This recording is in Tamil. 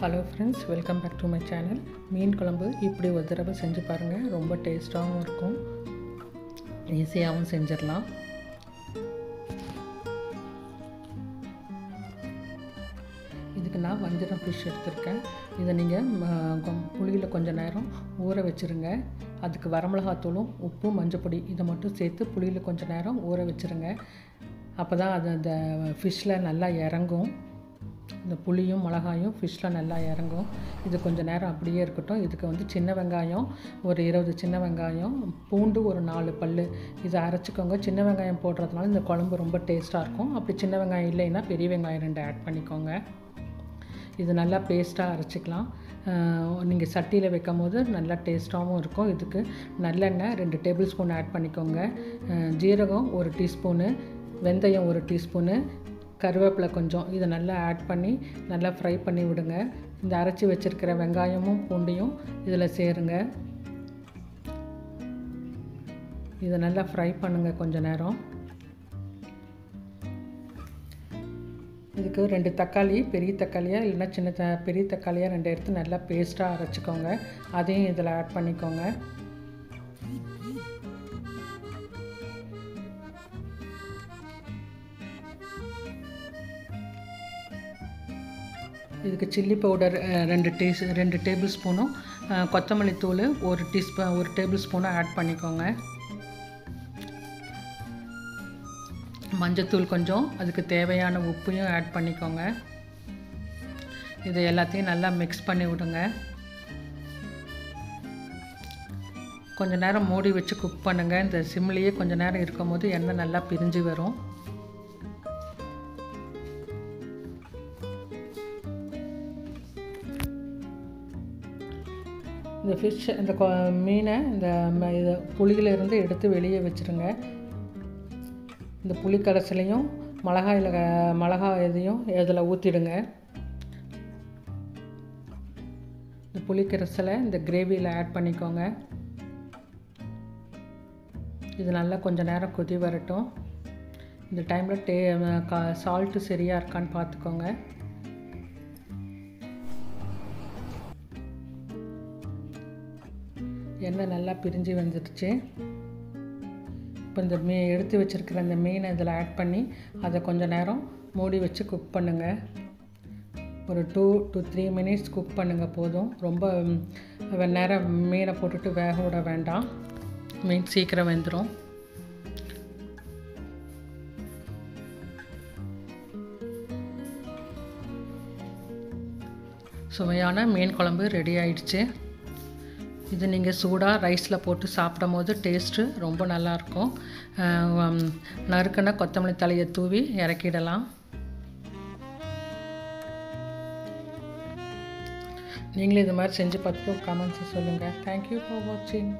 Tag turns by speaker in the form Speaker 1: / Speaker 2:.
Speaker 1: Hello friends, welcome back to my channel. மீன் குழம்பு இப்படி ஒரு தடவை செஞ்சு பாருங்கள். ரொம்ப டேஸ்ட்டாகவும் இருக்கும், ஈஸியாகவும் செஞ்சிடலாம். இதுக்கு நான் வஞ்சரம் ஃபிஷ் எடுத்திருக்கேன். இதை நீங்கள் புளியில் கொஞ்சம் நேரம் ஊற வச்சுருங்க. அதுக்கு வரமிளகாத்தூளும் உப்பு மஞ்சப்பொடி இதை மட்டும் சேர்த்து புளியில் கொஞ்சம் நேரம் ஊற வச்சுருங்க. அப்போ தான் அது அந்த ஃபிஷ்ஷில் நல்லா இறங்கும். இந்த புளியும் மிளகாயும் ஃபிஷ்ஷில் நல்லா இறங்கும். இது கொஞ்சம் நேரம் அப்படியே இருக்கட்டும். இதுக்கு சின்ன வெங்காயம் ஒரு 20 சின்ன வெங்காயம், பூண்டு ஒரு 4 பல் இதை அரைச்சிக்கோங்க. சின்ன வெங்காயம் போடுறதுனால இந்த குழம்பு ரொம்ப டேஸ்ட்டாக இருக்கும். அப்படி சின்ன வெங்காயம் இல்லைன்னா பெரிய வெங்காயம் 2 ஆட் பண்ணிக்கோங்க. இது நல்லா பேஸ்ட்டாக அரைச்சிக்கலாம். நீங்கள் சட்டியில் வைக்கும் போது நல்லா டேஸ்ட்டாகவும் இருக்கும். இதுக்கு நல்லெண்ணெய் 2 டேபிள் ஸ்பூன் ஆட் பண்ணிக்கோங்க. ஜீரகம் 1 டீஸ்பூனு, வெந்தயம் 1 டீஸ்பூனு, கருவேப்பிலை கொஞ்சம், இதை நல்லா ஆட் பண்ணி நல்லா ஃப்ரை பண்ணி விடுங்க. இந்த அரைச்சி வச்சுருக்கிற வெங்காயமும் பூண்டையும் இதில் சேருங்க. இதை நல்லா ஃப்ரை பண்ணுங்கள் கொஞ்சம் நேரம். இதுக்கு 2 தக்காளி, பெரிய தக்காளியாக இல்லைன்னா பெரிய தக்காளியாக 2 எடுத்து நல்லா பேஸ்ட்டாக அரைச்சிக்கோங்க. அதையும் இதில் ஆட் பண்ணிக்கோங்க. இதுக்கு சில்லி பவுடர் 2 டேபிள் ஸ்பூனும், கொத்தமல்லி தூள் 1 டேபிள் ஸ்பூனும் ஆட் பண்ணிக்கோங்க. மஞ்சத்தூள் கொஞ்சம், அதுக்கு தேவையான உப்பையும் ஆட் பண்ணிக்கோங்க. இது எல்லாத்தையும் நல்லா மிக்ஸ் பண்ணி விடுங்க. கொஞ்சம் நேரம் மூடி வச்சு குக் பண்ணுங்கள். இந்த சிம்லேயே கொஞ்சம் நேரம் இருக்கும் போது எண்ணெய் நல்லா பிரிஞ்சு வரும். இந்த ஃபிஷ் இந்த மீனை இந்த புளியிலிருந்து எடுத்து வெளியே வச்சுருங்க. இந்த புளி கரைசலையும் மிளகாய் இதையும் இதில் ஊற்றிடுங்க. இந்த புளி கரைசலை இந்த கிரேவியில் ஆட் பண்ணிக்கோங்க. இது நல்லா கொஞ்சம் நேரம் கொதி வரட்டும். இந்த டைமில் சால்ட்டு சரியாக இருக்கான்னு பார்த்துக்கோங்க. எண்ணெய் நல்லா பிரிஞ்சு வந்துடுச்சு. இப்போ இந்த எடுத்து வச்சுருக்கிற அந்த மீனை இதில் ஆட் பண்ணி அதை கொஞ்சம் நேரம் மூடி வச்சு குக் பண்ணுங்கள். ஒரு 2 to 3 மினிட்ஸ் குக் பண்ணுங்கள் போதும். ரொம்ப நேரம் மீனை போட்டுட்டு வேக விட வேண்டாம். மீன் சீக்கிரம் வெந்துடும். சுவையான மீன் குழம்பு ரெடி ஆயிடுச்சு. இது நீங்கள் சூடாக ரைஸில் போட்டு சாப்பிடும் போது டேஸ்ட்டு ரொம்ப நல்லாயிருக்கும். நறுக்குன கொத்தமல்லி தலையை தூவி இறக்கிடலாம். நீங்களும் இது மாதிரி செஞ்சு பார்த்துட்டு கமெண்ட்ஸை சொல்லுங்கள். தேங்க்யூ ஃபார் வாட்சிங்.